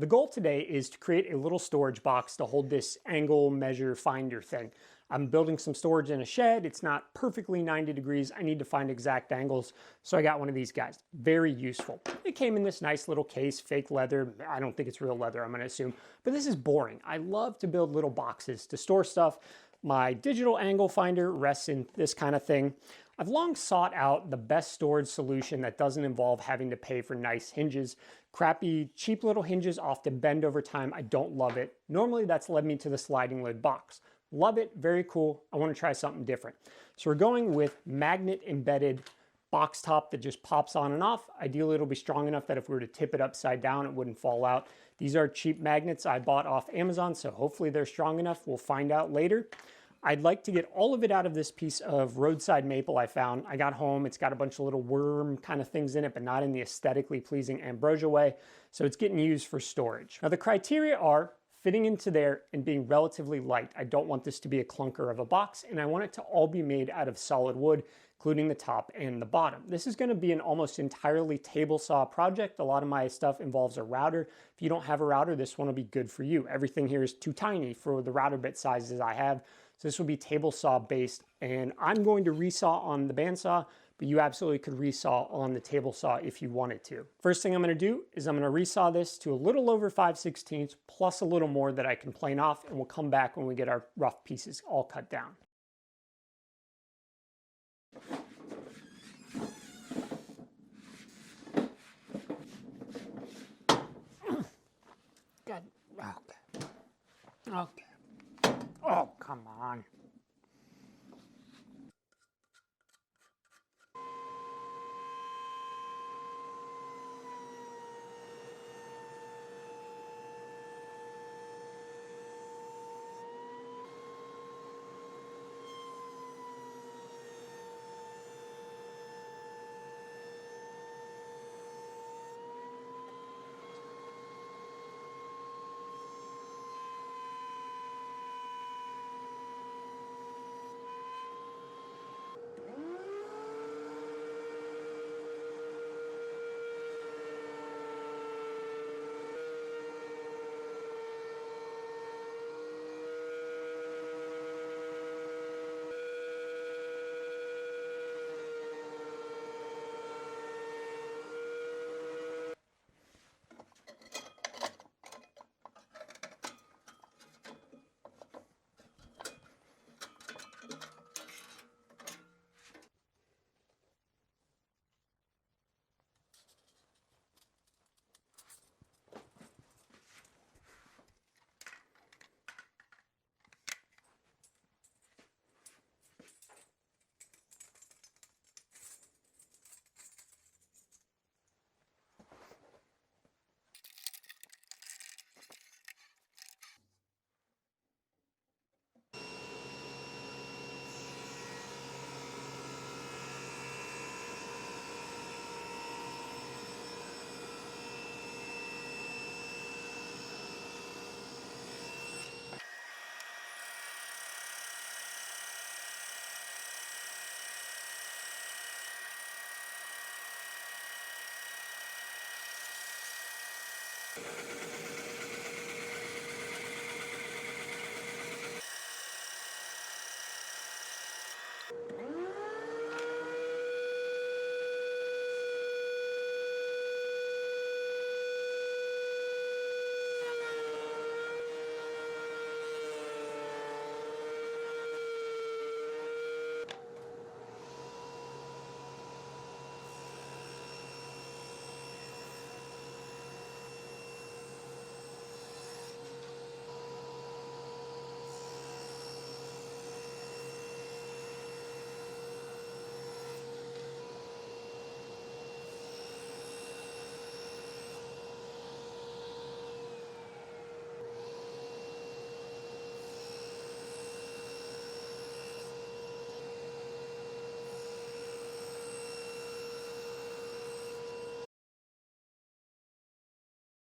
The goal today is to create a little storage box to hold this angle measure finder thing. I'm building some storage in a shed. It's not perfectly 90 degrees. I need to find exact angles. So I got one of these guys. Very useful. It came in this nice little case, fake leather. I don't think it's real leather, I'm gonna assume. But this is boring. I love to build little boxes to store stuff. My digital angle finder rests in this kind of thing. I've long sought out the best storage solution that doesn't involve having to pay for nice hinges. Crappy, cheap little hinges often bend over time. I don't love it. Normally that's led me to the sliding lid box. Love it, very cool. I want to try something different. So we're going with magnet embedded box top that just pops on and off. Ideally it'll be strong enough that if we were to tip it upside down, it wouldn't fall out. These are cheap magnets I bought off Amazon, so hopefully they're strong enough. We'll find out later. I'd like to get all of it out of this piece of roadside maple I found. I got home, it's got a bunch of little worm kind of things in it, but not in the aesthetically pleasing ambrosia way. So it's getting used for storage. Now the criteria are fitting into there and being relatively light. I don't want this to be a clunker of a box, and I want it to all be made out of solid wood, including the top and the bottom. This is gonna be an almost entirely table saw project. A lot of my stuff involves a router. If you don't have a router, this one will be good for you. Everything here is too tiny for the router bit sizes I have. So this will be table saw based, and I'm going to resaw on the bandsaw, but you absolutely could resaw on the table saw if you wanted to. First thing I'm gonna do is I'm gonna resaw this to a little over 5/16 plus a little more that I can plane off, and we'll come back when we get our rough pieces all cut down. Good. Okay. Okay. Oh, come on.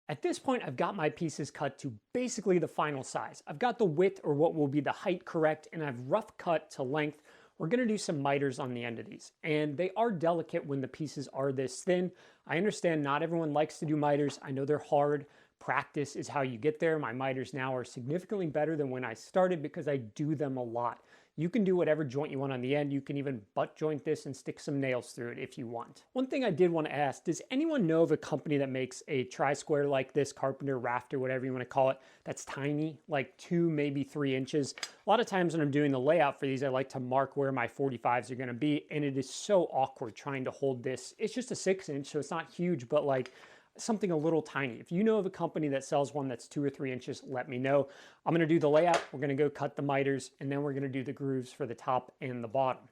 At this point, I've got my pieces cut to basically the final size. I've got the width, or what will be the height, correct, and I've rough cut to length. We're gonna do some miters on the end of these, and they are delicate when the pieces are this thin. I understand not everyone likes to do miters. I know they're hard. practice is how you get there. My miters now are significantly better than when I started because I do them a lot. You can do whatever joint you want on the end. You can even butt joint this and stick some nails through it if you want. One thing I did want to ask, does anyone know of a company that makes a tri-square like this, carpenter, rafter, whatever you want to call it, that's tiny, like 2, maybe 3 inches? A lot of times when I'm doing the layout for these, I like to mark where my 45s are going to be, and it is so awkward trying to hold this. It's just a 6-inch, so it's not huge, but like something a little tiny. If you know of a company that sells one that's 2 or 3 inches, let me know. I'm going to do the layout. We're going to go cut the miters, and then we're going to do the grooves for the top and the bottom.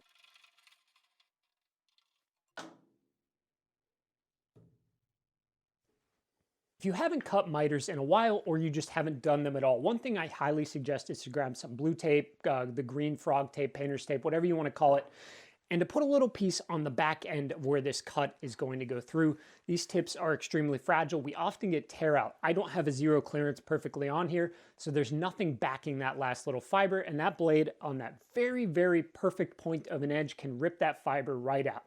If you haven't cut miters in a while, or you just haven't done them at all, one thing I highly suggest is to grab some blue tape, the green frog tape, painter's tape, whatever you want to call it, and to put a little piece on the back end of where this cut is going to go through. These tips are extremely fragile. We often get tear out. I don't have a zero clearance perfectly on here, so there's nothing backing that last little fiber, and that blade on that very, very perfect point of an edge can rip that fiber right out.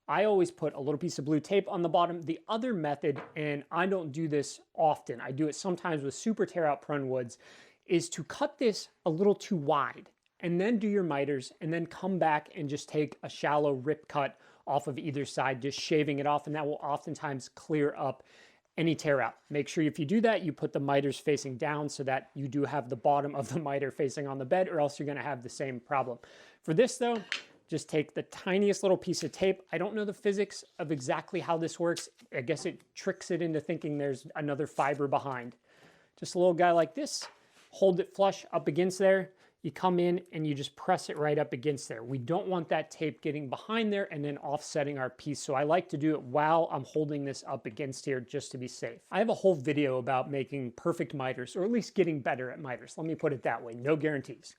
I always put a little piece of blue tape on the bottom. The other method, and I don't do this often, I do it sometimes with super tear out prone woods, is to cut this a little too wide, and then do your miters, and then come back and just take a shallow rip cut off of either side, just shaving it off, and that will oftentimes clear up any tear out. Make sure if you do that, you put the miters facing down so that you do have the bottom of the miter facing on the bed, or else you're going to have the same problem. For this though, just take the tiniest little piece of tape. I don't know the physics of exactly how this works. I guess it tricks it into thinking there's another fiber behind. Just a little guy like this, hold it flush up against there. You come in and you just press it right up against there. We don't want that tape getting behind there and then offsetting our piece. So I like to do it while I'm holding this up against here just to be safe. I have a whole video about making perfect miters, or at least getting better at miters. Let me put it that way, no guarantees.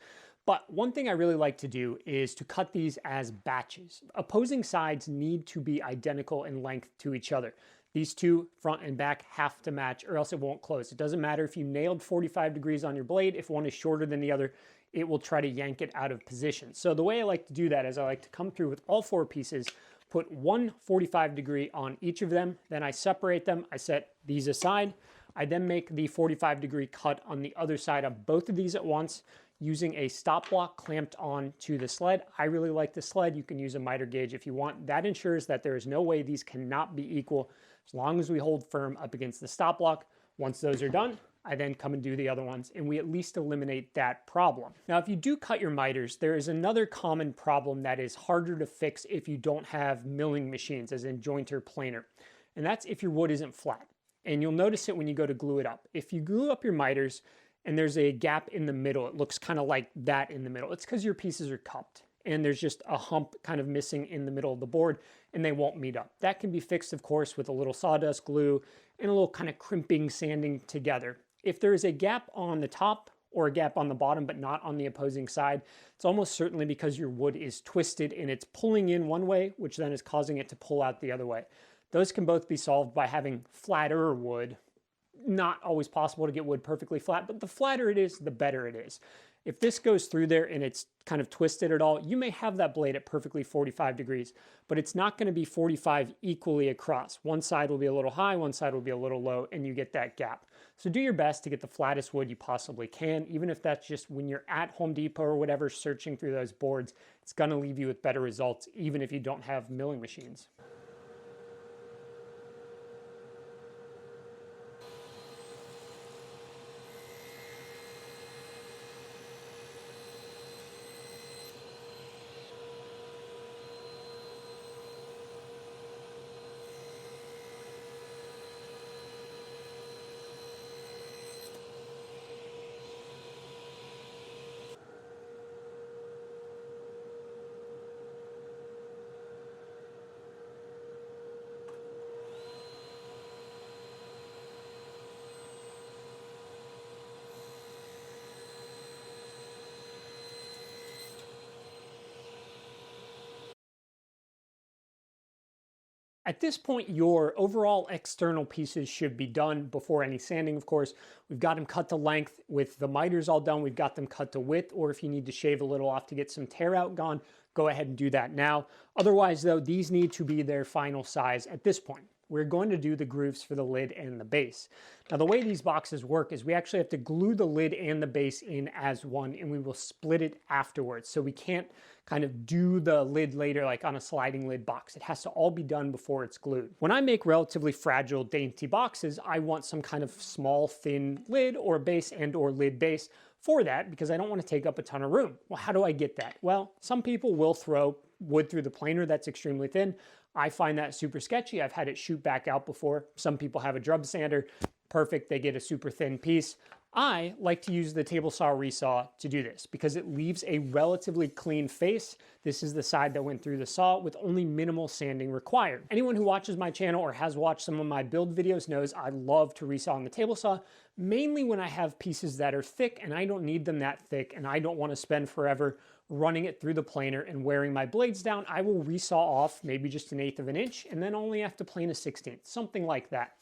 But one thing I really like to do is to cut these as batches. Opposing sides need to be identical in length to each other. These two, front and back, have to match or else it won't close. It doesn't matter if you nailed 45 degrees on your blade. If one is shorter than the other, it will try to yank it out of position. So the way I like to do that is I like to come through with all 4 pieces, put one 45 degree on each of them, then I separate them, I set these aside. I then make the 45 degree cut on the other side of both of these at once, using a stop block clamped on to the sled. I really like the sled. You can use a miter gauge if you want. That ensures that there is no way these cannot be equal as long as we hold firm up against the stop block. Once those are done, I then come and do the other ones, and we at least eliminate that problem. Now, if you do cut your miters, there is another common problem that is harder to fix if you don't have milling machines, as in jointer planer, and that's if your wood isn't flat. And you'll notice it when you go to glue it up. If you glue up your miters and there's a gap in the middle, it looks kind of like that in the middle, it's because your pieces are cupped and there's just a hump kind of missing in the middle of the board and they won't meet up. That can be fixed, of course, with a little sawdust glue and a little kind of crimping, sanding together. If there is a gap on the top or a gap on the bottom but not on the opposing side, it's almost certainly because your wood is twisted and it's pulling in one way, which then is causing it to pull out the other way. Those can both be solved by having flatter wood. Not always possible to get wood perfectly flat, but the flatter it is, the better it is. If this goes through there and it's kind of twisted at all, you may have that blade at perfectly 45 degrees, but it's not going to be 45 equally across. One side will be a little high, one side will be a little low, and you get that gap. So do your best to get the flattest wood you possibly can, even if that's just when you're at Home Depot or whatever searching through those boards. It's going to leave you with better results, even if you don't have milling machines. At this point, your overall external pieces should be done before any sanding, of course. We've got them cut to length with the miters all done. We've got them cut to width, or if you need to shave a little off to get some tear out gone, go ahead and do that now. Otherwise, though, these need to be their final size at this point. we're going to do the grooves for the lid and the base. Now the way these boxes work is we actually have to glue the lid and the base in as one, and we will split it afterwards. So we can't kind of do the lid later like on a sliding lid box. It has to all be done before it's glued. When I make relatively fragile, dainty boxes, I want some kind of small, thin lid or base and or lid base for that because I don't want to take up a ton of room. Well, how do I get that? Well, some people will throw wood through the planer that's extremely thin. I find that super sketchy. I've had it shoot back out before. Some people have a drum sander. Perfect, they get a super thin piece. I like to use the table saw resaw to do this because it leaves a relatively clean face. This is the side that went through the saw with only minimal sanding required. Anyone who watches my channel or has watched some of my build videos knows I love to resaw on the table saw, mainly when I have pieces that are thick and I don't need them that thick and I don't want to spend forever running it through the planer and wearing my blades down. I will resaw off maybe just 1/8 of an inch and then only have to plane a 1/16, something like that.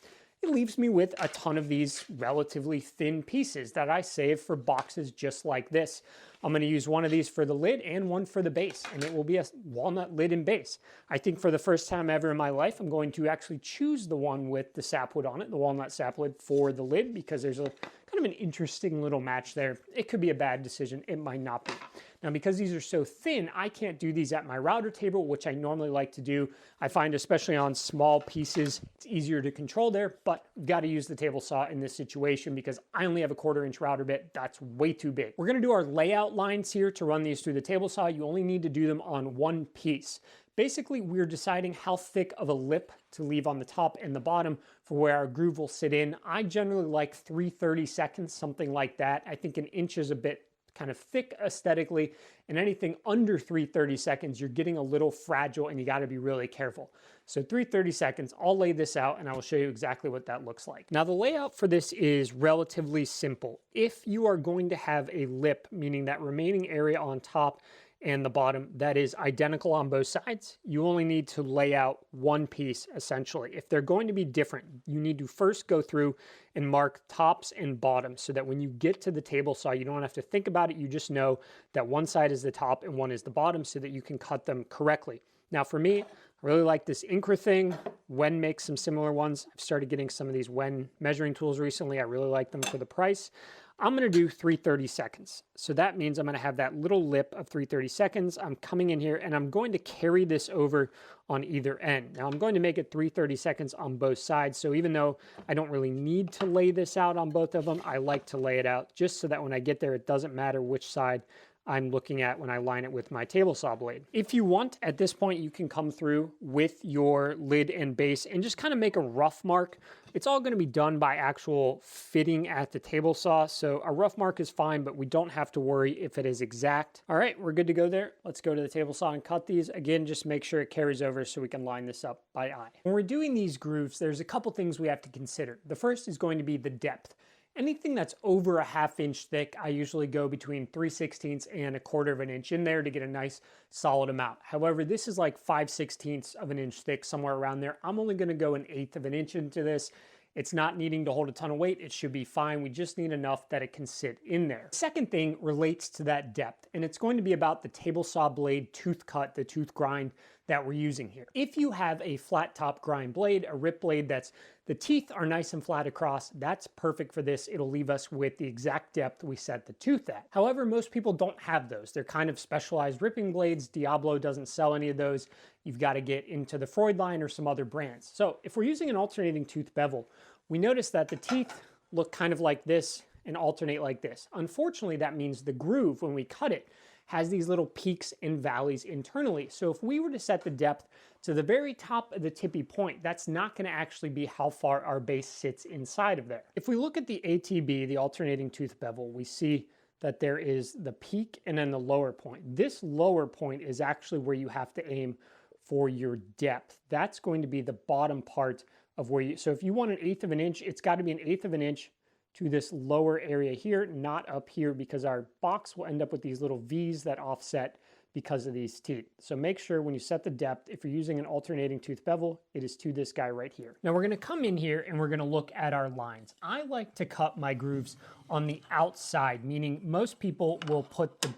It leaves me with a ton of these relatively thin pieces that I save for boxes just like this. I'm going to use one of these for the lid and one for the base, and it will be a walnut lid and base. I think for the first time ever in my life, I'm going to actually choose the one with the sapwood on it, the walnut sapwood for the lid, because there's a kind of an interesting little match there. It could be a bad decision. It might not be. Now, because these are so thin, I can't do these at my router table, which I normally like to do. I find especially on small pieces, it's easier to control there, but you've got to use the table saw in this situation because I only have a 1/4 inch router bit. That's way too big. We're going to do our layout lines here to run these through the table saw. You only need to do them on one piece. Basically, we're deciding how thick of a lip to leave on the top and the bottom for where our groove will sit in. I generally like 3/32, something like that. I think 1 inch is a bit kind of thick aesthetically, and anything under 3/32, you're getting a little fragile and you got to be really careful. So 3/32, I'll lay this out and I will show you exactly what that looks like. Now the layout for this is relatively simple. If you are going to have a lip, meaning that remaining area on top and the bottom that is identical on both sides, you only need to lay out one piece essentially. If they're going to be different, you need to first go through and mark tops and bottoms so that when you get to the table saw, you don't have to think about it. You just know that one side is the top and one is the bottom so that you can cut them correctly. Now for me, I really like this Incra thing. Wen makes some similar ones. I've started getting some of these Wen measuring tools recently. I really like them for the price. I'm going to do 3/32. So that means I'm going to have that little lip of 3/32. I'm coming in here and I'm going to carry this over on either end. Now I'm going to make it 3/32 on both sides. So even though I don't really need to lay this out on both of them, I like to lay it out just so that when I get there, it doesn't matter which side I'm looking at when I line it with my table saw blade. If you want, at this point, you can come through with your lid and base and just kind of make a rough mark. It's all going to be done by actual fitting at the table saw, so a rough mark is fine, but we don't have to worry if it is exact. All right, we're good to go there. Let's go to the table saw and cut these. Again, just make sure it carries over so we can line this up by eye. When we're doing these grooves, there's a couple things we have to consider. The first is going to be the depth. Anything that's over a 1/2 inch thick, I usually go between 3/16 and 1/4 of an inch in there to get a nice solid amount. However, this is like 5/16 of an inch thick, somewhere around there. I'm only going to go 1/8 of an inch into this. It's not needing to hold a ton of weight. It should be fine. We just need enough that it can sit in there. The second thing relates to that depth, and it's going to be about the table saw blade tooth cut, the tooth grind that we're using here. If you have a flat top grind blade, a rip blade that's the teeth are nice and flat across, that's perfect for this. It'll leave us with the exact depth we set the tooth at. However, most people don't have those. They're kind of specialized ripping blades. Diablo doesn't sell any of those. You've got to get into the Freud line or some other brands. So if we're using an alternating tooth bevel, we notice that the teeth look kind of like this and alternate like this. Unfortunately, that means the groove, when we cut it, has these little peaks and valleys internally. So if we were to set the depth to the very top of the tippy point, that's not going to actually be how far our base sits inside of there. If we look at the ATB, the alternating tooth bevel, we see that there is the peak and then the lower point. This lower point is actually where you have to aim for your depth. That's going to be the bottom part of where you, so if you want 1/8 of an inch, it's got to be 1/8 of an inch to this lower area here, not up here, because our box will end up with these little V's that offset because of these teeth. So make sure when you set the depth, if you're using an alternating tooth bevel, it is to this guy right here. Now we're going to come in here and we're going to look at our lines. I like to cut my grooves on the outside, meaning most people will put the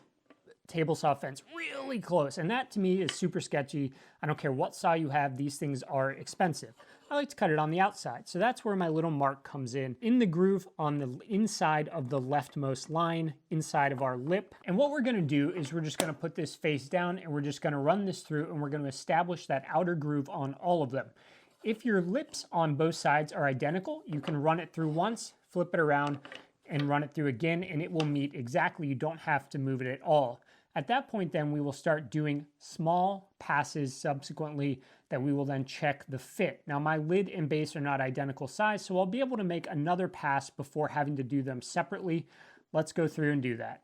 table saw fence really close, and that to me is super sketchy. I don't care what saw you have, these things are expensive. I like to cut it on the outside. So that's where my little mark comes in the groove on the inside of the leftmost line, inside of our lip. And what we're gonna do is we're just gonna put this face down and we're just gonna run this through and we're gonna establish that outer groove on all of them. If your lips on both sides are identical, you can run it through once, flip it around, and run it through again, and it will meet exactly. You don't have to move it at all. At that point, then we will start doing small passes subsequently that we will then check the fit. Now, my lid and base are not identical size, so I'll be able to make another pass before having to do them separately. Let's go through and do that.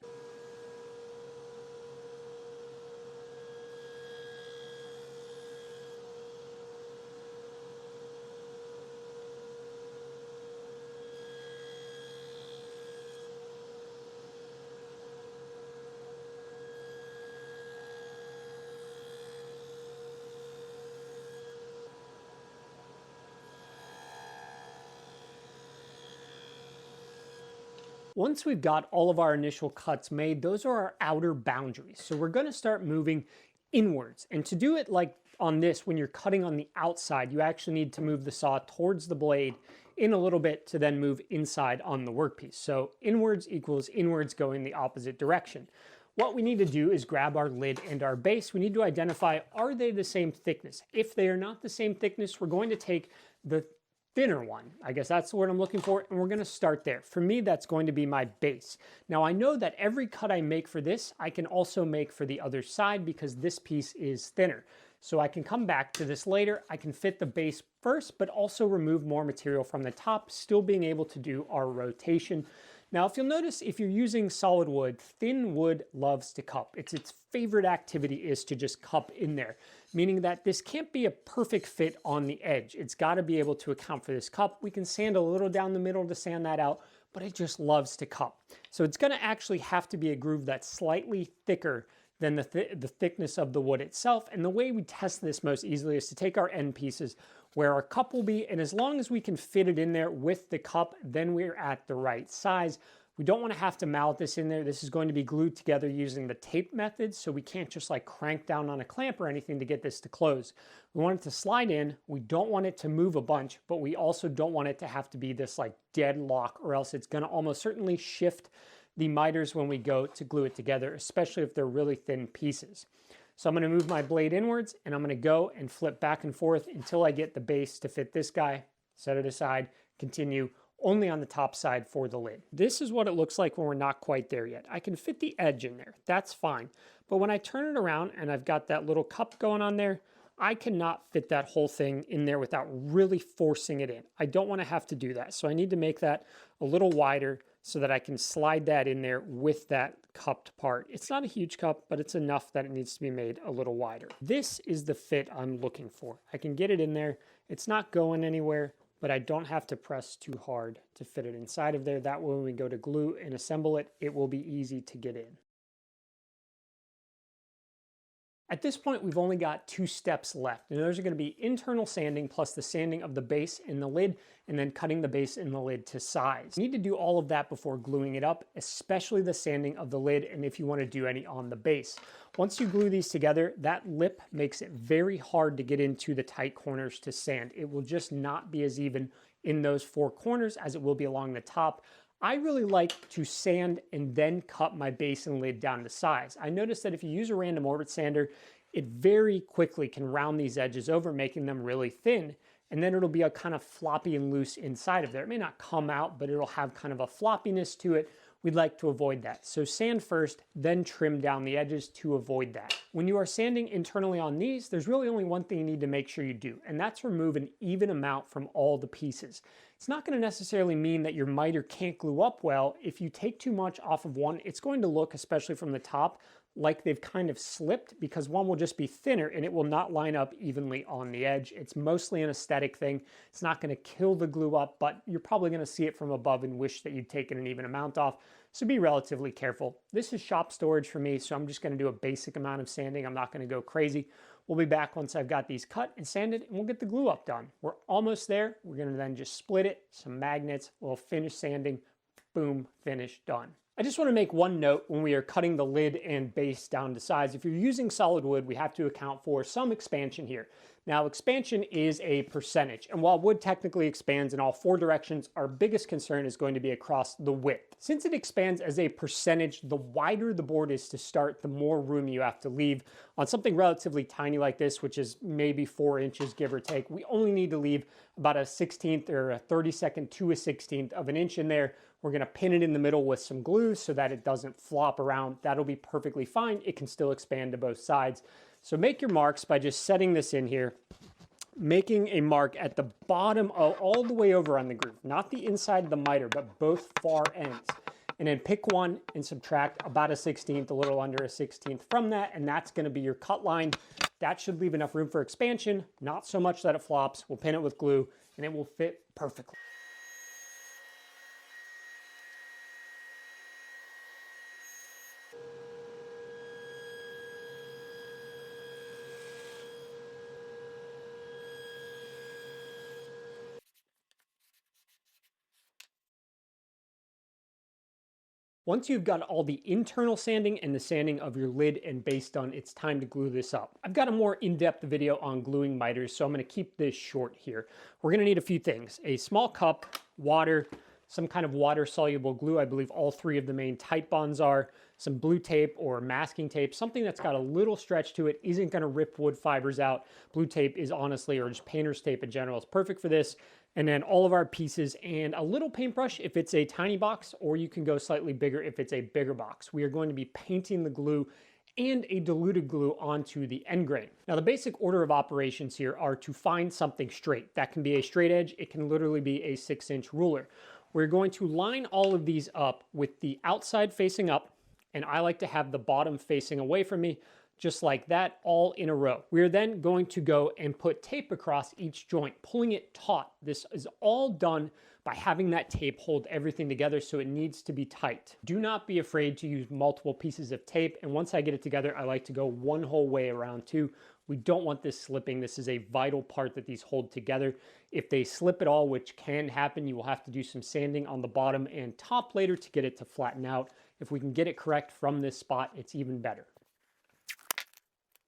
Once we've got all of our initial cuts made, those are our outer boundaries. So we're gonna start moving inwards. And to do it like on this, when you're cutting on the outside, you actually need to move the saw towards the blade in a little bit to then move inside on the workpiece. So inwards equals inwards going the opposite direction. What we need to do is grab our lid and our base. We need to identify, are they the same thickness? If they are not the same thickness, we're going to take the thinner one. I guess that's the word I'm looking for, and we're gonna start there. For me, that's going to be my base. Now, I know that every cut I make for this, I can also make for the other side because this piece is thinner. So I can come back to this later. I can fit the base first, but also remove more material from the top, still being able to do our rotation. Now, if you'll notice, if you're using solid wood, thin wood loves to cup. Its favorite activity is to just cup in there, meaning that this can't be a perfect fit on the edge. It's got to be able to account for this cup. We can sand a little down the middle to sand that out, but it just loves to cup. So it's going to actually have to be a groove that's slightly thicker than the thickness of the wood itself. And the way we test this most easily is to take our end pieces where our cup will be, and as long as we can fit it in there with the cup, then we're at the right size. We don't want to have to mount this in there. This is going to be glued together using the tape method, so we can't just like crank down on a clamp or anything to get this to close. We want it to slide in. We don't want it to move a bunch, but we also don't want it to have to be this like dead lock, or else it's going to almost certainly shift the miters when we go to glue it together, especially if they're really thin pieces. So I'm going to move my blade inwards and I'm going to go and flip back and forth until I get the base to fit this guy, set it aside, continue only on the top side for the lid. This is what it looks like when we're not quite there yet. I can fit the edge in there, that's fine. But when I turn it around and I've got that little cup going on there, I cannot fit that whole thing in there without really forcing it in. I don't want to have to do that. So I need to make that a little wider so that I can slide that in there with that cupped part. It's not a huge cup, but it's enough that it needs to be made a little wider. This is the fit I'm looking for. I can get it in there. It's not going anywhere, but I don't have to press too hard to fit it inside of there. That way when we go to glue and assemble it, it will be easy to get in. At this point, we've only got 2 steps left, and those are going to be internal sanding plus the sanding of the base in the lid, and then cutting the base in the lid to size. You need to do all of that before gluing it up, especially the sanding of the lid, and if you want to do any on the base. Once you glue these together, that lip makes it very hard to get into the tight corners to sand. It will just not be as even in those 4 corners as it will be along the top. I really like to sand and then cut my base and lid down to size. I noticed that if you use a random orbit sander, it very quickly can round these edges over, making them really thin, and then it'll be a kind of floppy and loose inside of there. It may not come out, but it'll have kind of a floppiness to it. We'd like to avoid that. So sand first, then trim down the edges to avoid that. When you are sanding internally on these, there's really only one thing you need to make sure you do, and that's remove an even amount from all the pieces. It's not going to necessarily mean that your miter can't glue up well. If you take too much off of one, it's going to look, especially from the top, like they've kind of slipped, because one will just be thinner and it will not line up evenly on the edge. It's mostly an aesthetic thing. It's not going to kill the glue up, but you're probably going to see it from above and wish that you'd taken an even amount off. So be relatively careful. This is shop storage for me, so I'm just going to do a basic amount of sanding. I'm not going to go crazy. We'll be back once I've got these cut and sanded, and we'll get the glue up done. We're almost there. We're going to then just split it, some magnets, we'll finish sanding, boom, finish, done. I just want to make one note when we are cutting the lid and base down to size. If you're using solid wood, we have to account for some expansion here. Now, expansion is a percentage, and while wood technically expands in all four directions, our biggest concern is going to be across the width. Since it expands as a percentage, the wider the board is to start, the more room you have to leave. On something relatively tiny like this, which is maybe 4 inches, give or take, we only need to leave about a 1/16 or a 32nd to a 1/16 of an inch in there. We're gonna pin it in the middle with some glue so that it doesn't flop around. That'll be perfectly fine. It can still expand to both sides. So make your marks by just setting this in here, making a mark at the bottom of all the way over on the groove, not the inside of the miter, but both far ends. And then pick one and subtract about a 1/16, a little under a 1/16 from that, and that's gonna be your cut line. That should leave enough room for expansion, not so much that it flops. We'll pin it with glue and it will fit perfectly. Once you've got all the internal sanding and the sanding of your lid and base done, it's time to glue this up. I've got a more in-depth video on gluing miters, so I'm gonna keep this short here. We're gonna need a few things: a small cup, water, some kind of water-soluble glue. I believe all three of the main Titebonds are, some blue tape or masking tape, something that's got a little stretch to it, isn't gonna rip wood fibers out. Blue tape is honestly, or just painter's tape in general, is perfect for this. And then all of our pieces and a little paintbrush if it's a tiny box, or you can go slightly bigger if it's a bigger box. We are going to be painting the glue and a diluted glue onto the end grain. Now, the basic order of operations here are to find something straight. That can be a straight edge. It can literally be a 6-inch ruler. We're going to line all of these up with the outside facing up, and I like to have the bottom facing away from me, just like that, all in a row. We're then going to go and put tape across each joint, pulling it taut. This is all done by having that tape hold everything together, so it needs to be tight. Do not be afraid to use multiple pieces of tape, and once I get it together, I like to go one whole way around too. We don't want this slipping. This is a vital part that these hold together. If they slip at all, which can happen, you will have to do some sanding on the bottom and top later to get it to flatten out. If we can get it correct from this spot, it's even better.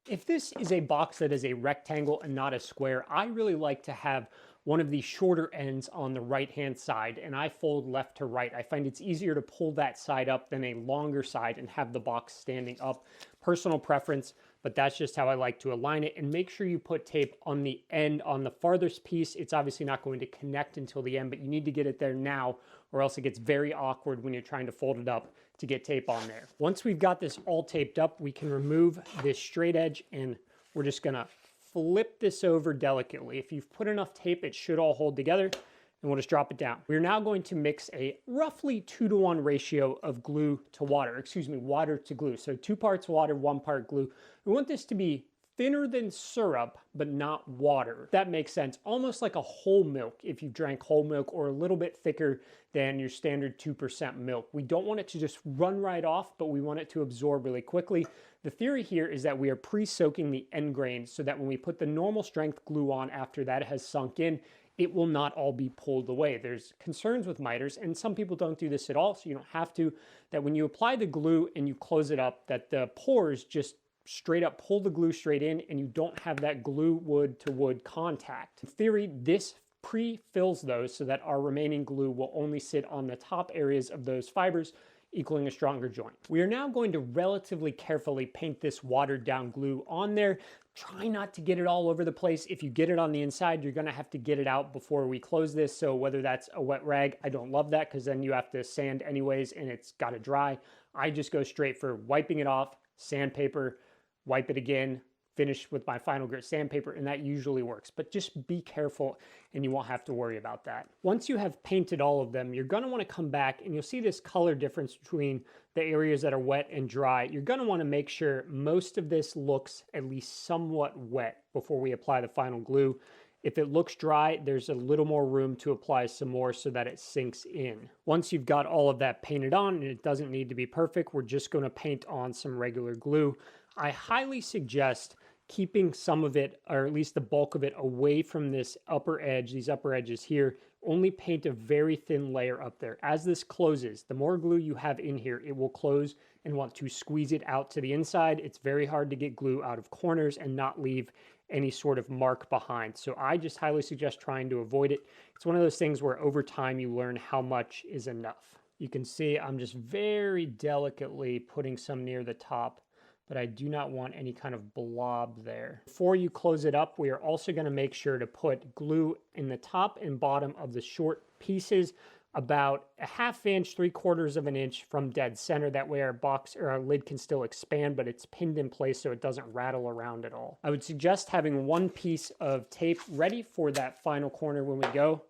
If this is a box that is a rectangle and not a square, I really like to have one of the shorter ends on the right-hand side, and I fold left to right. I find it's easier to pull that side up than a longer side and have the box standing up. Personal preference, but that's just how I like to align it. And make sure you put tape on the end on the farthest piece. It's obviously not going to connect until the end, but you need to get it there now, or else it gets very awkward when you're trying to fold it up to get tape on there. Once we've got this all taped up, we can remove this straight edge, and we're just gonna flip this over delicately. If you've put enough tape, it should all hold together, and we'll just drop it down. We're now going to mix a roughly 2-to-1 ratio of glue to water, water to glue. So 2 parts water, 1 part glue. We want this to be thinner than syrup, but not water. That makes sense. Almost like a whole milk if you drank whole milk, or a little bit thicker than your standard 2% milk. We don't want it to just run right off, but we want it to absorb really quickly. The theory here is that we are pre-soaking the end grain so that when we put the normal strength glue on after that has sunk in, it will not all be pulled away. There's concerns with miters, and some people don't do this at all, so you don't have to, that when you apply the glue and you close it up, that the pores just straight up pull the glue straight in, and you don't have that glue wood to wood contact. In theory, this pre-fills those so that our remaining glue will only sit on the top areas of those fibers, equaling a stronger joint. We are now going to relatively carefully paint this watered down glue on there. Try not to get it all over the place. If you get it on the inside, you're gonna have to get it out before we close this. So whether that's a wet rag, I don't love that because then you have to sand anyways and it's gotta dry. I just go straight for wiping it off, sandpaper, wipe it again, finish with my final grit sandpaper, and that usually works. But just be careful and you won't have to worry about that. Once you have painted all of them, you're gonna wanna come back and you'll see this color difference between the areas that are wet and dry. You're gonna wanna make sure most of this looks at least somewhat wet before we apply the final glue. If it looks dry, there's a little more room to apply some more so that it sinks in. Once you've got all of that painted on, and it doesn't need to be perfect, we're just gonna paint on some regular glue. I highly suggest keeping some of it, or at least the bulk of it, away from this upper edge, these upper edges here. Only paint a very thin layer up there. As this closes, the more glue you have in here, it will close and want to squeeze it out to the inside. It's very hard to get glue out of corners and not leave any sort of mark behind. So I just highly suggest trying to avoid it. It's one of those things where over time you learn how much is enough. You can see I'm just very delicately putting some near the top, but I do not want any kind of blob there. Before you close it up, we are also going to make sure to put glue in the top and bottom of the short pieces, about a 1/2 inch, 3/4 of an inch from dead center. That way our box or our lid can still expand, but it's pinned in place so it doesn't rattle around at all. I would suggest having one piece of tape ready for that final corner when we go.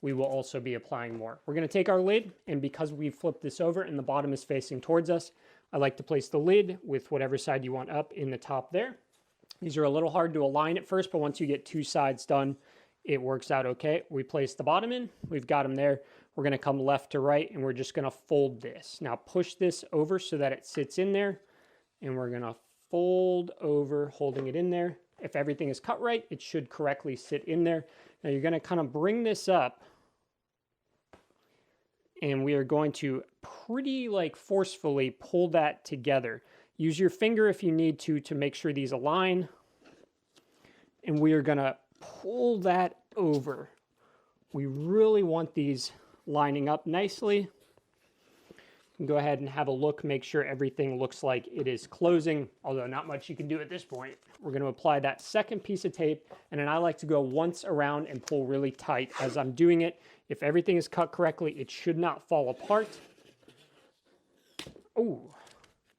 We will also be applying more. We're going to take our lid, and because we flipped this over and the bottom is facing towards us, I like to place the lid with whatever side you want up in the top there. These are a little hard to align at first, but once you get two sides done, it works out okay. We place the bottom in, we've got them there. We're going to come left to right, and we're just going to fold this. Now push this over so that it sits in there, and we're going to fold over, holding it in there. If everything is cut right, it should correctly sit in there. Now you're going to kind of bring this up, and we are going to pretty forcefully pull that together. Use your finger if you need to make sure these align. And we are going to pull that over. We really want these lining up nicely. Go ahead and have a look, make sure everything looks like it is closing, although not much you can do at this point. We're going to apply that second piece of tape, and then I like to go once around and pull really tight as I'm doing it. If everything is cut correctly, it should not fall apart. Oh,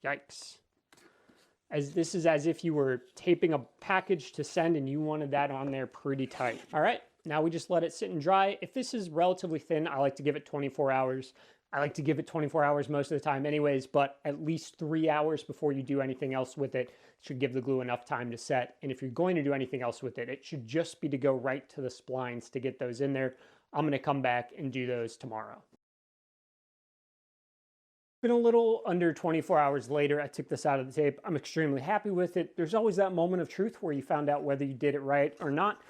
yikes. As this is as if you were taping a package to send and you wanted that on there pretty tight. All right, now we just let it sit and dry. If this is relatively thin, I like to give it 24 hours. I like to give it 24 hours most of the time anyways, but at least 3 hours before you do anything else with it should give the glue enough time to set. And if you're going to do anything else with it, it should just be to go right to the splines to get those in there. I'm going to come back and do those tomorrow. Been a little under 24 hours later, I took this out of the tape. I'm extremely happy with it. There's always that moment of truth where you found out whether you did it right or not.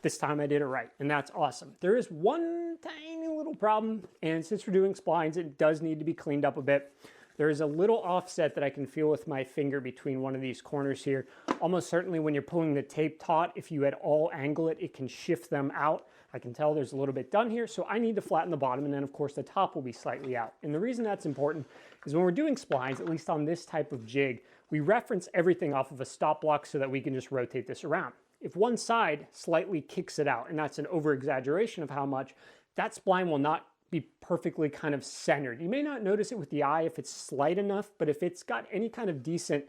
This time I did it right, and that's awesome. There is one tiny little problem, and since we're doing splines, it does need to be cleaned up a bit. There is a little offset that I can feel with my finger between one of these corners here. Almost certainly when you're pulling the tape taut, if you at all angle it, it can shift them out. I can tell there's a little bit done here, so I need to flatten the bottom, and then of course the top will be slightly out. And the reason that's important is when we're doing splines, at least on this type of jig, we reference everything off of a stop block so that we can just rotate this around. If one side slightly kicks it out, and that's an over-exaggeration of how much, that spline will not be perfectly kind of centered. You may not notice it with the eye if it's slight enough, but if it's got any kind of decent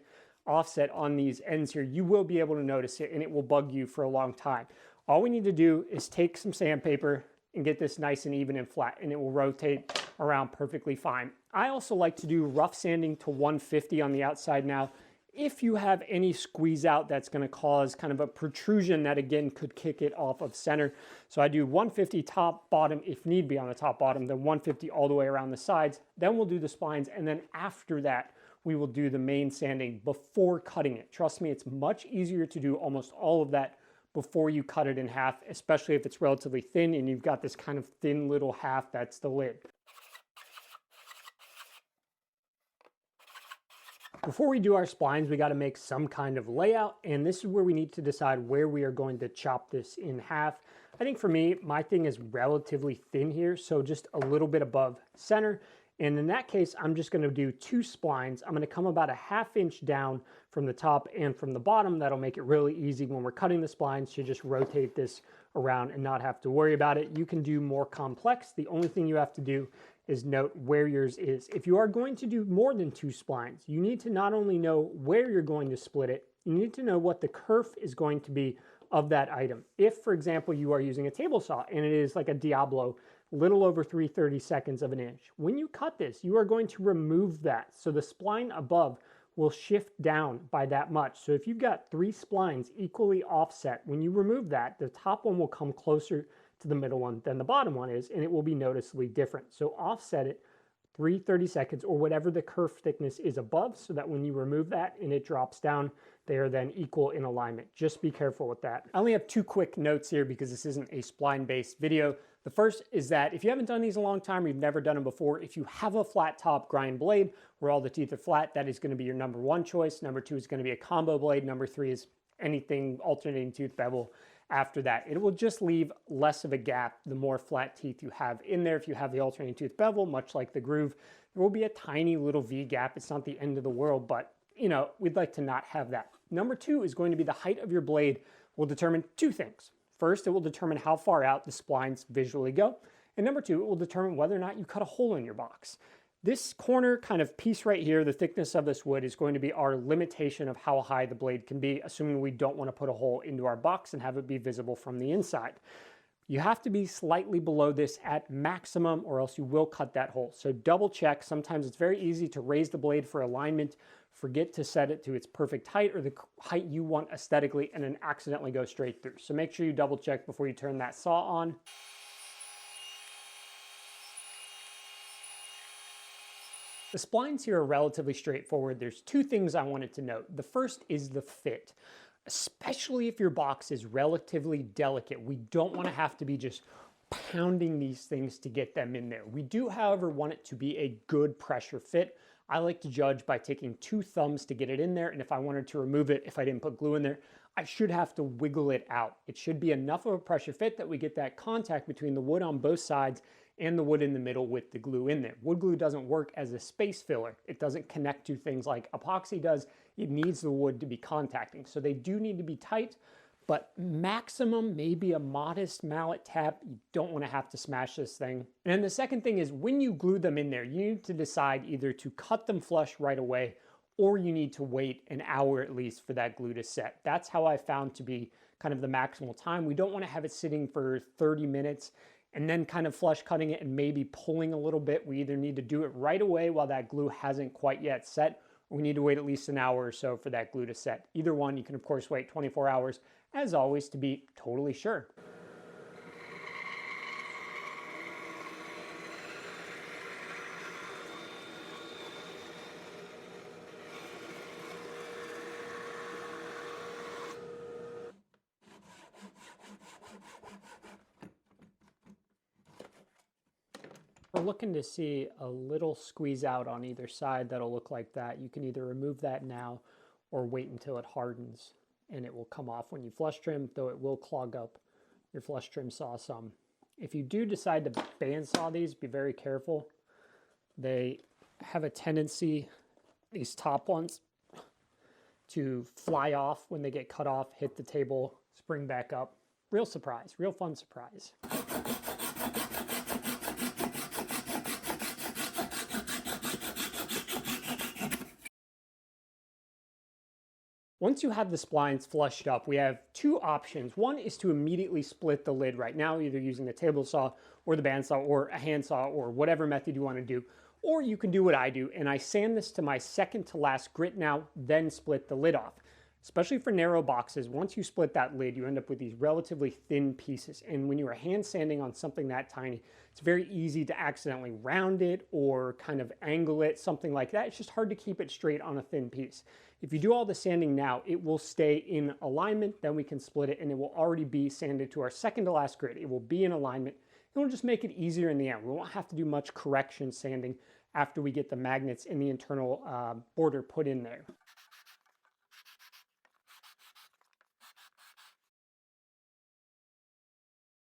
offset on these ends here, you will be able to notice it, and it will bug you for a long time. All we need to do is take some sandpaper and get this nice and even and flat, and it will rotate around perfectly fine. I also like to do rough sanding to 150 on the outside now. If you have any squeeze out that's going to cause kind of a protrusion that again could kick it off of center. So I do 150 top bottom if need be on the top bottom, then 150 all the way around the sides. Then we'll do the splines, and then after that we will do the main sanding before cutting it. Trust me, it's much easier to do almost all of that before you cut it in half, especially if it's relatively thin and you've got this kind of thin little half that's the lid. Before we do our splines, we got to make some kind of layout, and this is where we need to decide where we are going to chop this in half. I think for me, my thing is relatively thin here, so just a little bit above center. And in that case, I'm just going to do 2 splines. I'm going to come about a 1/2 inch down from the top and from the bottom. That'll make it really easy when we're cutting the splines to just rotate this around and not have to worry about it. You can do more complex. The only thing you have to do is note where yours is. If you are going to do more than 2 splines, you need to not only know where you're going to split it, you need to know what the kerf is going to be of that item. If, for example, you are using a table saw and it is like a Diablo, little over 3/32 of an inch, when you cut this, you are going to remove that. So the spline above will shift down by that much. So if you've got 3 splines equally offset, when you remove that, the top one will come closer to the middle one than the bottom one is, and it will be noticeably different. So offset it 3 30-seconds or whatever the kerf thickness is above, so that when you remove that and it drops down, they are then equal in alignment. Just be careful with that. I only have 2 quick notes here because this isn't a spline-based video. The first is that if you haven't done these in a long time, or you've never done them before, if you have a flat top grind blade where all the teeth are flat, that is going to be your number 1 choice. Number 2 is going to be a combo blade. Number 3 is anything alternating tooth bevel after that. It will just leave less of a gap the more flat teeth you have in there. If you have the alternating tooth bevel, much like the groove, there will be a tiny little V gap. It's not the end of the world, but you know, we'd like to not have that. Number 2 is going to be the height of your blade will determine 2 things. First, it will determine how far out the splines visually go. And number 2, it will determine whether or not you cut a hole in your box. This corner kind of piece right here, the thickness of this wood, is going to be our limitation of how high the blade can be, assuming we don't want to put a hole into our box and have it be visible from the inside. You have to be slightly below this at maximum, or else you will cut that hole. So double check. Sometimes it's very easy to raise the blade for alignment, forget to set it to its perfect height or the height you want aesthetically, and then accidentally go straight through. So make sure you double check before you turn that saw on. The splines here are relatively straightforward. There's 2 things I wanted to note. The first is the fit, especially if your box is relatively delicate. We don't want to have to be just pounding these things to get them in there. We do, however, want it to be a good pressure fit. I like to judge by taking 2 thumbs to get it in there, and if I wanted to remove it, if I didn't put glue in there, I should have to wiggle it out. It should be enough of a pressure fit that we get that contact between the wood on both sides and the wood in the middle with the glue in there. Wood glue doesn't work as a space filler. It doesn't connect to things like epoxy does. It needs the wood to be contacting. So they do need to be tight, but maximum, maybe a modest mallet tap. You don't want to have to smash this thing. And then the second thing is when you glue them in there, you need to decide either to cut them flush right away, or you need to wait an hour at least for that glue to set. That's how I found to be kind of the maximal time. We don't want to have it sitting for 30 minutes and then kind of flush cutting it and maybe pulling a little bit. We either need to do it right away while that glue hasn't quite yet set, or we need to wait at least an hour or so for that glue to set. Either one, you can of course wait 24 hours, as always, to be totally sure. We're looking to see a little squeeze out on either side that'll look like that. You can either remove that now or wait until it hardens and it will come off when you flush trim, though it will clog up your flush trim saw some. If you do decide to bandsaw these, be very careful. They have a tendency, these top ones, to fly off when they get cut off, hit the table, spring back up. Real surprise, real fun surprise. Once you have the splines flushed up, we have 2 options. One is to immediately split the lid right now, either using the table saw or the bandsaw or a handsaw or whatever method you want to do. Or you can do what I do, and I sand this to my second to last grit now, then split the lid off. Especially for narrow boxes, once you split that lid, you end up with these relatively thin pieces. And when you are hand sanding on something that tiny, it's very easy to accidentally round it or kind of angle it, something like that. It's just hard to keep it straight on a thin piece. If you do all the sanding now, it will stay in alignment, then we can split it and it will already be sanded to our second to last grit. It will be in alignment. It will just make it easier in the end. We won't have to do much correction sanding after we get the magnets in the internal border put in there.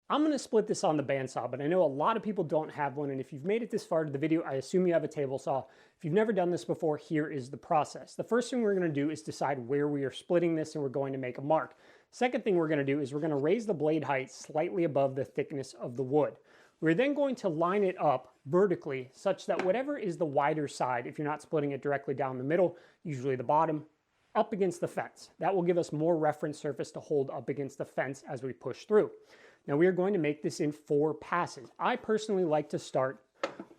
I'm going to split this on the bandsaw, but I know a lot of people don't have one, and if you've made it this far to the video, I assume you have a table saw. If you've never done this before, here is the process. The first thing we're going to do is decide where we are splitting this, and we're going to make a mark. Second thing we're going to do is we're going to raise the blade height slightly above the thickness of the wood. We're then going to line it up vertically such that whatever is the wider side, if you're not splitting it directly down the middle, usually the bottom, up against the fence. That will give us more reference surface to hold up against the fence as we push through. Now we are going to make this in 4 passes. I personally like to start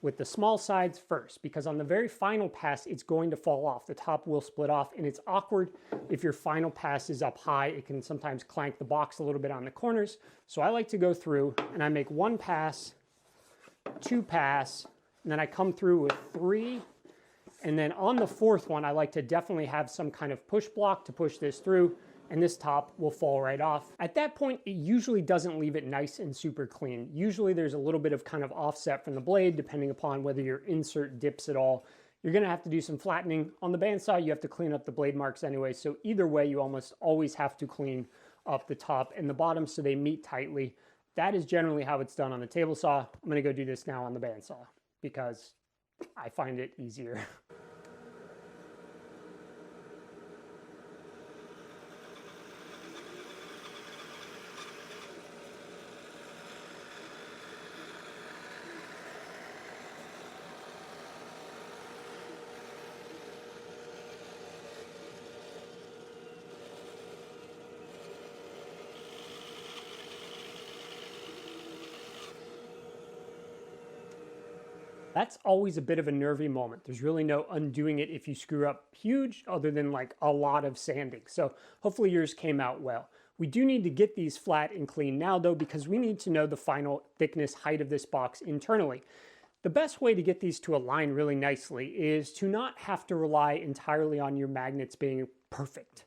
with the small sides first because on the very final pass, it's going to fall off. The top will split off and it's awkward if your final pass is up high. It can sometimes clank the box a little bit on the corners. So I like to go through and I make 1 pass, 2 pass, and then I come through with 3. And then on the 4th one, I like to definitely have some kind of push block to push this through, and this top will fall right off. At that point, it usually doesn't leave it nice and super clean. Usually there's a little bit of kind of offset from the blade, depending upon whether your insert dips at all. You're gonna have to do some flattening. On the bandsaw, you have to clean up the blade marks anyway, so either way, you almost always have to clean up the top and the bottom so they meet tightly. That is generally how it's done on the table saw. I'm gonna go do this now on the bandsaw because I find it easier. That's always a bit of a nervy moment. There's really no undoing it if you screw up huge, other than like a lot of sanding. So hopefully yours came out well. We do need to get these flat and clean now though, because we need to know the final thickness height of this box internally. The best way to get these to align really nicely is to not have to rely entirely on your magnets being perfect.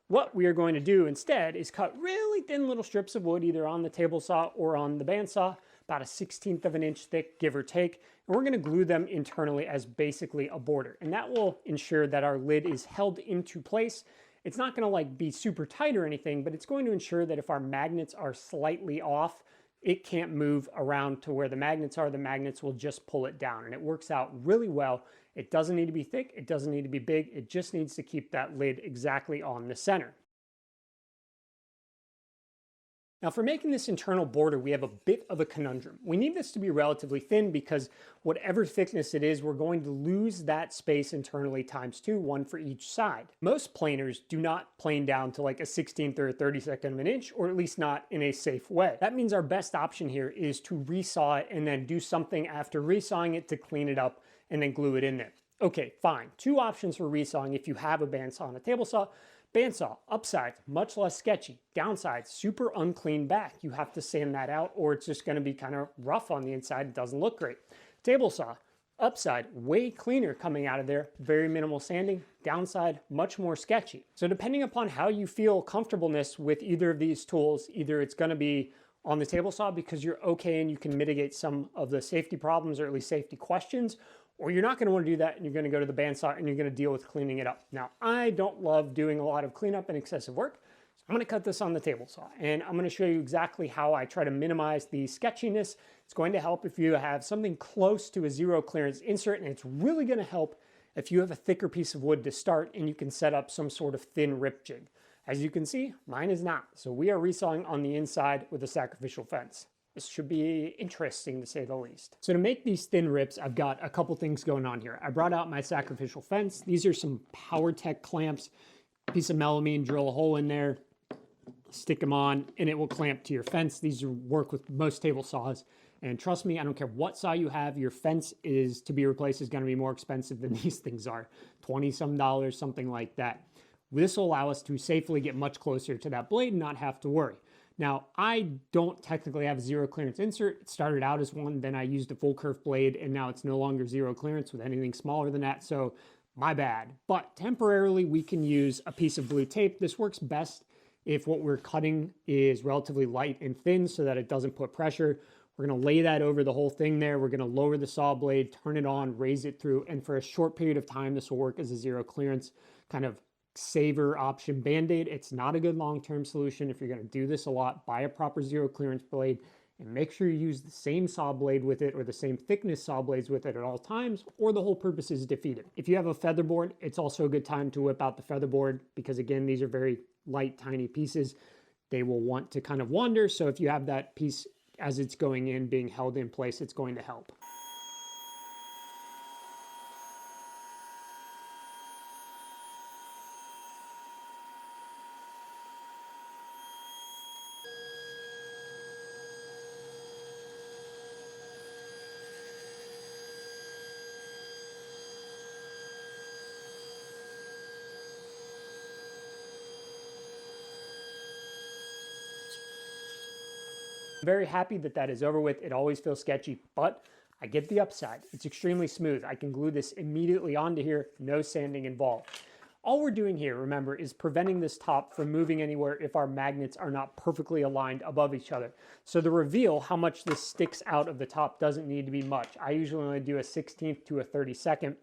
What we are going to do instead is cut really thin little strips of wood, either on the table saw or on the bandsaw, about a 1/16 of an inch thick, give or take, and we're going to glue them internally as basically a border. And that will ensure that our lid is held into place. It's not going to like be super tight or anything, but it's going to ensure that if our magnets are slightly off, it can't move around to where the magnets are. The magnets will just pull it down, and it works out really well. It doesn't need to be thick. It doesn't need to be big. It just needs to keep that lid exactly on the center. Now for making this internal border, we have a bit of a conundrum. We need this to be relatively thin because whatever thickness it is, we're going to lose that space internally ×2, one for each side. Most planers do not plane down to like a 1/16 or a 32nd of an inch, or at least not in a safe way. That means our best option here is to resaw it and then do something after resawing it to clean it up and then glue it in there. Okay, fine. 2 options for resawing if you have a bandsaw and a table saw. Bandsaw, upside, much less sketchy. Downside, super unclean back. You have to sand that out or it's just gonna be kind of rough on the inside. It doesn't look great. Table saw, upside, way cleaner coming out of there. Very minimal sanding. Downside, much more sketchy. So depending upon how you feel comfortableness with either of these tools, either it's gonna be on the table saw because you're okay and you can mitigate some of the safety problems or at least safety questions, or you're not going to want to do that and you're going to go to the bandsaw and you're going to deal with cleaning it up. Now, I don't love doing a lot of cleanup and excessive work, so I'm going to cut this on the table saw and I'm going to show you exactly how I try to minimize the sketchiness. It's going to help if you have something close to a 0 clearance insert, and it's really going to help if you have a thicker piece of wood to start and you can set up some sort of thin rip jig. As you can see, mine is not, so we are resawing on the inside with a sacrificial fence. This should be interesting to say the least. So to make these thin rips, I've got a couple things going on here. I brought out my sacrificial fence. These are some PowerTech clamps, piece of melamine, drill a hole in there, stick them on, and it will clamp to your fence. These work with most table saws. And trust me, I don't care what saw you have, your fence is to be replaced is gonna be more expensive than these things are. $20-some, something like that. This will allow us to safely get much closer to that blade and not have to worry. Now, I don't technically have a 0 clearance insert. It started out as one, then I used a full kerf blade, and now it's no longer 0 clearance with anything smaller than that, so my bad. But temporarily, we can use a piece of blue tape. This works best if what we're cutting is relatively light and thin so that it doesn't put pressure. We're gonna lay that over the whole thing there. We're gonna lower the saw blade, turn it on, raise it through, and for a short period of time, this will work as a 0 clearance kind of saver option band-aid. It's not a good long-term solution. If you're going to do this a lot, buy a proper 0 clearance blade and make sure you use the same saw blade with it or the same thickness saw blades with it at all times, or the whole purpose is defeated. If you have a featherboard, it's also a good time to whip out the featherboard because again, these are very light, tiny pieces. They will want to kind of wander. So if you have that piece as it's going in, being held in place, it's going to help. Very happy that that is over with. It always feels sketchy, but I get the upside. It's extremely smooth. I can glue this immediately onto here, no sanding involved. All we're doing here, remember, is preventing this top from moving anywhere if our magnets are not perfectly aligned above each other. So the reveal, how much this sticks out of the top, doesn't need to be much. I usually only do a 16th to a 32nd.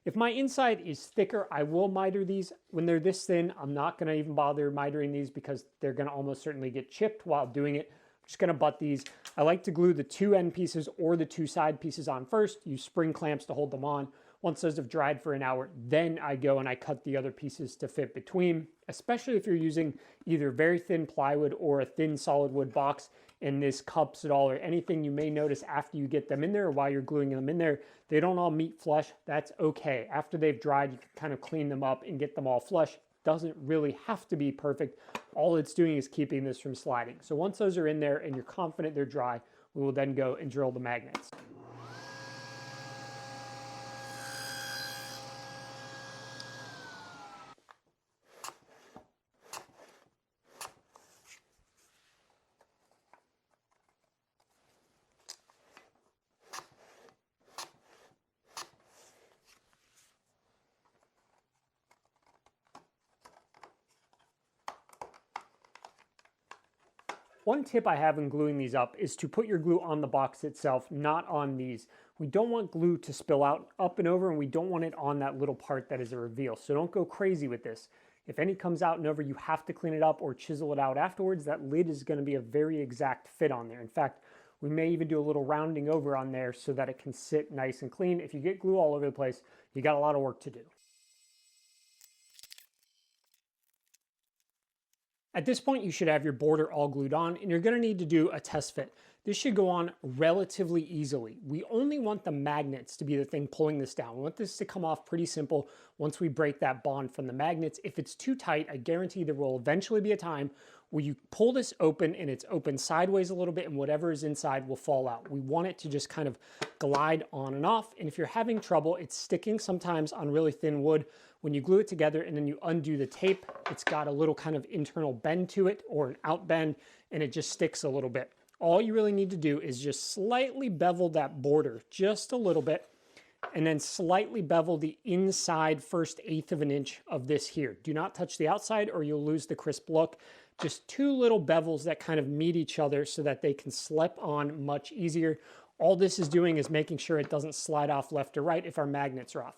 If my inside is thicker, I will miter these. When they're this thin, I'm not going to even bother mitering these because they're going to almost certainly get chipped while doing it. I'm just going to butt these. I like to glue the 2 end pieces or the 2 side pieces on first, use spring clamps to hold them on. Once those have dried for an hour, then I go and I cut the other pieces to fit between, especially if you're using either very thin plywood or a thin solid wood box and this cups at all or anything you may notice after you get them in there or while you're gluing them in there, they don't all meet flush. That's okay. After they've dried, you can kind of clean them up and get them all flush. Doesn't really have to be perfect. All it's doing is keeping this from sliding. So once those are in there and you're confident they're dry, we will then go and drill the magnets. One tip I have in gluing these up is to put your glue on the box itself, not on these. We don't want glue to spill out up and over, and we don't want it on that little part that is a reveal. So don't go crazy with this. If any comes out and over, you have to clean it up or chisel it out afterwards. That lid is going to be a very exact fit on there. In fact, we may even do a little rounding over on there so that it can sit nice and clean. If you get glue all over the place, you got a lot of work to do. At this point, you should have your border all glued on, and you're going to need to do a test fit. This should go on relatively easily. We only want the magnets to be the thing pulling this down. We want this to come off pretty simple once we break that bond from the magnets. If it's too tight, I guarantee there will eventually be a time where you pull this open and it's open sideways a little bit and whatever is inside will fall out. We want it to just kind of glide on and off. And if you're having trouble, it's sticking sometimes on really thin wood. When you glue it together and then you undo the tape, it's got a little kind of internal bend to it or an out bend, and it just sticks a little bit. All you really need to do is just slightly bevel that border just a little bit, and then slightly bevel the inside first 1/8 of an inch of this here. Do not touch the outside or you'll lose the crisp look. Just 2 little bevels that kind of meet each other so that they can slip on much easier. All this is doing is making sure it doesn't slide off left or right if our magnets are off.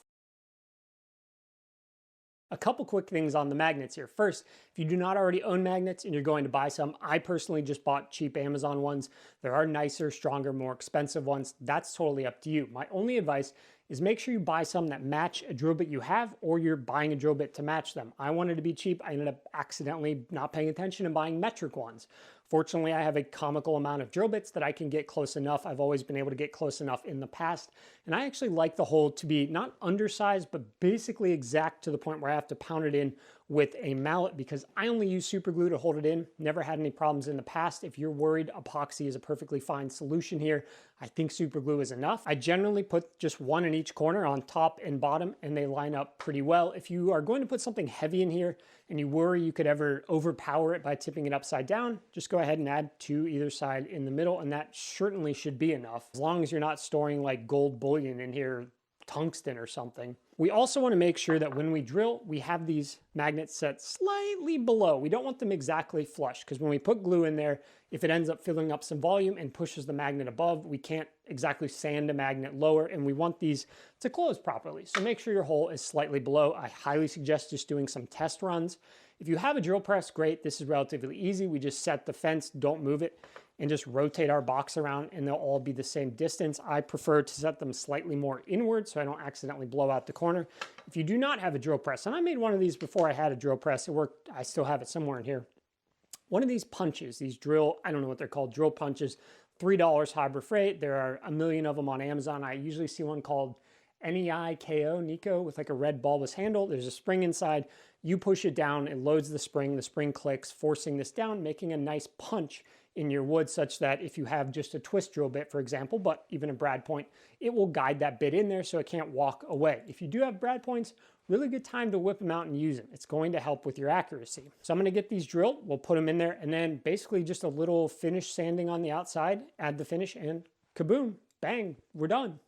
A couple quick things on the magnets here. First, if you do not already own magnets and you're going to buy some, I personally just bought cheap Amazon ones. There are nicer, stronger, more expensive ones. That's totally up to you. My only advice is make sure you buy some that match a drill bit you have, or you're buying a drill bit to match them. I wanted to be cheap. I ended up accidentally not paying attention and buying metric ones. Fortunately, I have a comical amount of drill bits that I can get close enough. I've always been able to get close enough in the past. And I actually like the hole to be not undersized, but basically exact to the point where I have to pound it in with a mallet because I only use super glue to hold it in. Never had any problems in the past. If you're worried, epoxy is a perfectly fine solution here. I think super glue is enough. I generally put just one in each corner on top and bottom, and they line up pretty well. If you are going to put something heavy in here and you worry you could ever overpower it by tipping it upside down, just go ahead and add 2 either side in the middle, and that certainly should be enough, as long as you're not storing like gold bullion in here, tungsten or something. We also want to make sure that when we drill, we have these magnets set slightly below. We don't want them exactly flush, because when we put glue in there, if it ends up filling up some volume and pushes the magnet above, we can't exactly sand a magnet lower, and we want these to close properly. So make sure your hole is slightly below. I highly suggest just doing some test runs. If you have a drill press, great. This is relatively easy. We just set the fence, don't move it, and just rotate our box around, and they'll all be the same distance. I prefer to set them slightly more inward so I don't accidentally blow out the corner. If you do not have a drill press, and I made one of these before I had a drill press, it worked, I still have it somewhere in here. One of these punches, these drill, I don't know what they're called, drill punches, $3 Harbor Freight. There are a million of them on Amazon. I usually see one called Nico, with like a red bulbous handle. There's a spring inside. You push it down, it loads the spring clicks, forcing this down, making a nice punch in your wood such that if you have just a twist drill bit, for example, but even a brad point, it will guide that bit in there so it can't walk away. If you do have brad points, really good time to whip them out and use them. It's going to help with your accuracy. So I'm going to get these drilled, we'll put them in there, and then basically just a little finish sanding on the outside, add the finish, and kaboom, bang, we're done.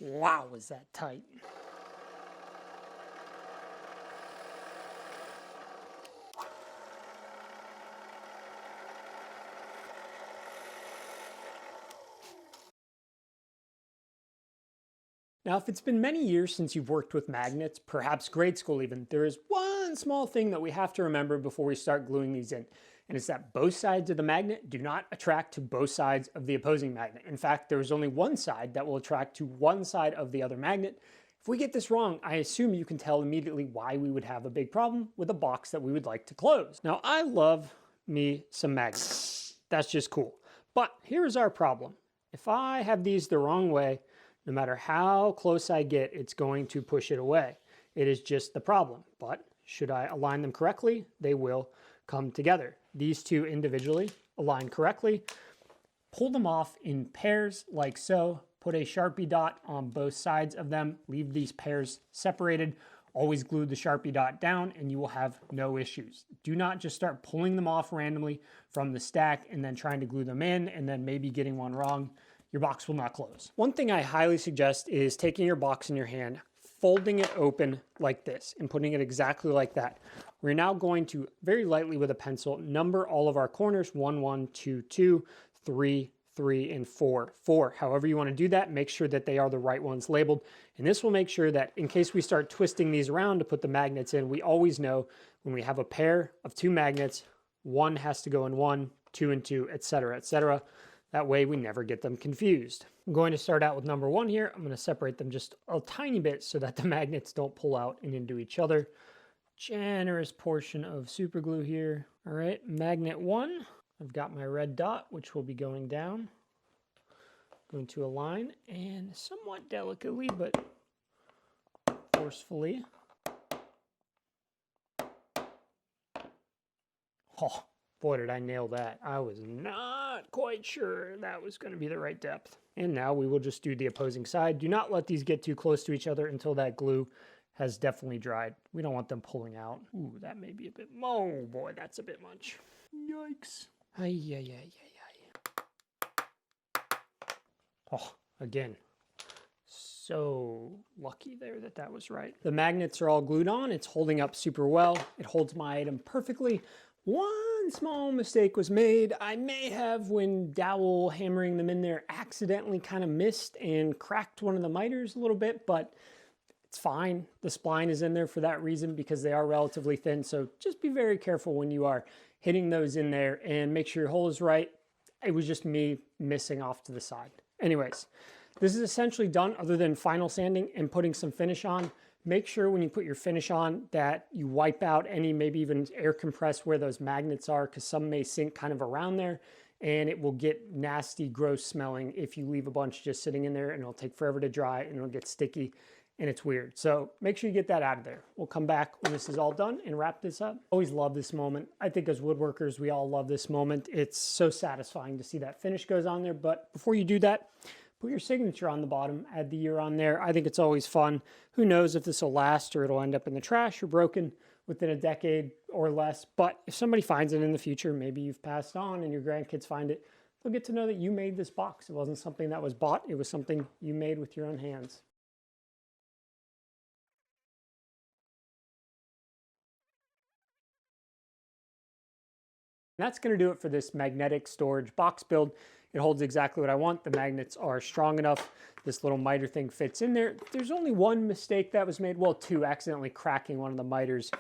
Wow, was that tight. Now, if it's been many years since you've worked with magnets, perhaps grade school even, there is one small thing that we have to remember before we start gluing these in. And it's that both sides of the magnet do not attract to both sides of the opposing magnet. In fact, there is only one side that will attract to one side of the other magnet. If we get this wrong, I assume you can tell immediately why we would have a big problem with a box that we would like to close. Now, I love me some magnets. That's just cool. But here's our problem. If I have these the wrong way, no matter how close I get, it's going to push it away. It is just the problem. But should I align them correctly, they will come together. These two individually align correctly. Pull them off in pairs like so. Put a Sharpie dot on both sides of them. Leave these pairs separated. Always glue the Sharpie dot down and you will have no issues. Do not just start pulling them off randomly from the stack and then trying to glue them in and then maybe getting one wrong. Your box will not close. One thing I highly suggest is taking your box in your hand, folding it open like this and putting it exactly like that. We're now going to very lightly with a pencil number all of our corners 1, 1, 2, 2, 3, 3, and 4, 4. However you want to do that, make sure that they are the right ones labeled. And this will make sure that in case we start twisting these around to put the magnets in, we always know when we have a pair of two magnets, one has to go in one, two and two, etc., etc. That way we never get them confused. I'm going to start out with number 1 here. I'm going to separate them just a tiny bit so that the magnets don't pull out and into each other. Generous portion of super glue here. All right, magnet 1. I've got my red dot, which will be going down. Going to align and somewhat delicately, but forcefully. Oh, boy, did I nail that. I was not quite sure that was going to be the right depth. And now we will just do the opposing side. Do not let these get too close to each other until that glue has definitely dried. We don't want them pulling out. Ooh, that may be a bit, oh boy, that's a bit much. Yikes. Ay, ay, ay, ay, ay. Oh, again, so lucky there that that was right. The magnets are all glued on. It's holding up super well. It holds my item perfectly. One small mistake was made. I may have, when dowel hammering them in there, accidentally kind of missed and cracked one of the miters a little bit, but it's fine. The spline is in there for that reason because they are relatively thin. So just be very careful when you are hitting those in there and make sure your hole is right. It was just me missing off to the side. Anyways, this is essentially done other than final sanding and putting some finish on. Make sure when you put your finish on that you wipe out any, maybe even air compress where those magnets are, because some may sink kind of around there and it will get nasty, gross smelling if you leave a bunch just sitting in there, and it'll take forever to dry and it'll get sticky and it's weird. So make sure you get that out of there. We'll come back when this is all done and wrap this up. Always love this moment. I think as woodworkers, we all love this moment. It's so satisfying to see that finish goes on there. But before you do that, put your signature on the bottom, add the year on there. I think it's always fun. Who knows if this will last or it'll end up in the trash or broken within a decade or less. But if somebody finds it in the future, maybe you've passed on and your grandkids find it, they'll get to know that you made this box. It wasn't something that was bought. It was something you made with your own hands. That's going to do it for this magnetic storage box build. It holds exactly what I want. The magnets are strong enough. This little miter thing fits in there. There's only one mistake that was made. Well, two. Accidentally cracking one of the miters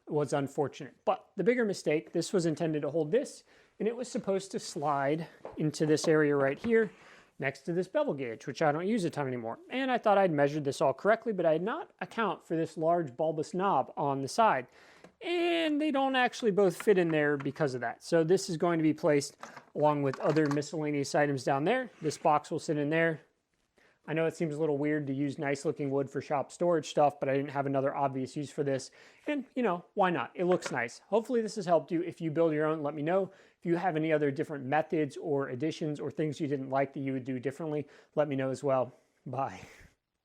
was unfortunate. But the bigger mistake, this was intended to hold this, and it was supposed to slide into this area right here next to this bevel gauge, which I don't use a ton anymore. And I thought I'd measured this all correctly, but I did not account for this large bulbous knob on the side. And they don't actually both fit in there because of that. So this is going to be placed along with other miscellaneous items down there. This box will sit in there. I know it seems a little weird to use nice looking wood for shop storage stuff, but I didn't have another obvious use for this. And you know, why not? It looks nice. Hopefully this has helped you. If you build your own, let me know. If you have any other different methods or additions or things you didn't like that you would do differently, let me know as well. Bye.